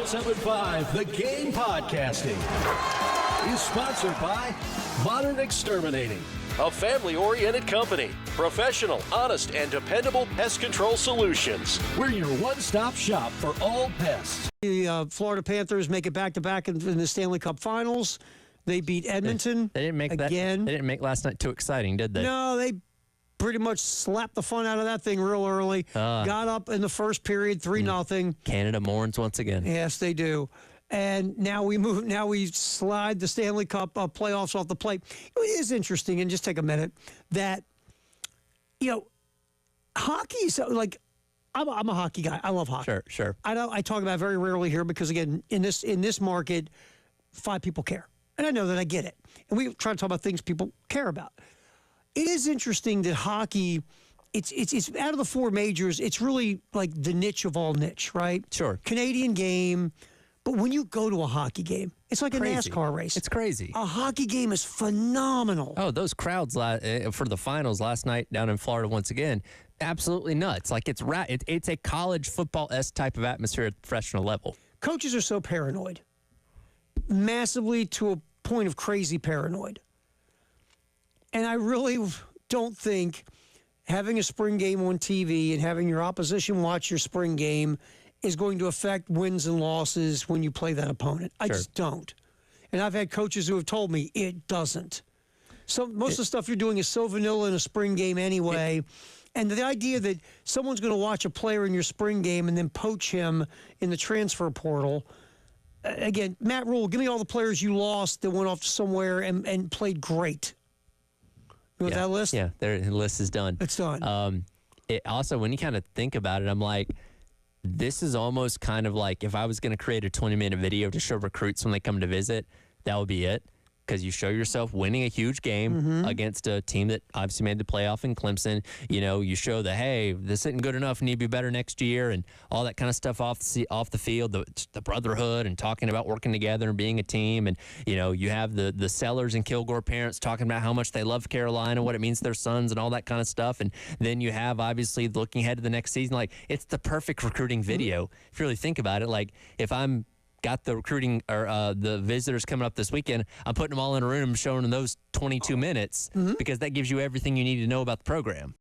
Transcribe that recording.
107.5 The Game Podcasting is sponsored by Modern Exterminating, a family-oriented company. Professional, honest, and dependable pest control solutions. We're your one-stop shop for all pests. The Florida Panthers make it back-to-back in the Stanley Cup Finals. They beat Edmonton They didn't make again. They didn't make last night too exciting, did they? No, they pretty much slapped the fun out of that thing real early. Got up in the first period, 3-0. Canada mourns once again. Yes, they do. And now we slide the Stanley Cup playoffs off the plate. It is interesting, and just take a minute, that, hockey's like, I'm a hockey guy. I love hockey. Sure. I talk about it very rarely here because, again, in this market, 5 people care. And I know that, I get it. And we try to talk about things people care about. It is interesting that hockey, it's out of the 4 majors, it's really like the niche of all niche, right? Sure. Canadian game. But when you go to a hockey game, it's like Crazy. a NASCAR race. It's crazy. A hockey game is phenomenal. Oh, those crowds for the finals last night down in Florida once again, absolutely nuts. Like it's a college football-esque type of atmosphere at the professional level. Coaches are so paranoid, massively to a point of crazy paranoid. And I really don't think having a spring game on TV and having your opposition watch your spring game is going to affect wins and losses when you play that opponent. I just don't. And I've had coaches who have told me it doesn't. So most of the stuff you're doing is so vanilla in a spring game anyway. And the idea that someone's going to watch a player in your spring game and then poach him in the transfer portal. Again, Matt Rule, give me all the players you lost that went off somewhere and played great. You want that list? Yeah, the list is done. It's done. Also, when you kind of think about it, I'm like, this is almost kind of like if I was going to create a 20-minute video to show recruits when they come to visit, that would be it. Because you show yourself winning a huge game against a team that obviously made the playoff in Clemson. You show that, hey, this isn't good enough, need to be better next year, and all that kind of stuff off the field, the brotherhood and talking about working together and being a team. And, you have the Sellers and Kilgore parents talking about how much they love Carolina, what it means to their sons and all that kind of stuff. And then you have, obviously, looking ahead to the next season, like, it's the perfect recruiting video. If you really think about it, like, if I'm got the recruiting or the visitors coming up this weekend, I'm putting them all in a room, showing them those 22 minutes because that gives you everything you need to know about the program.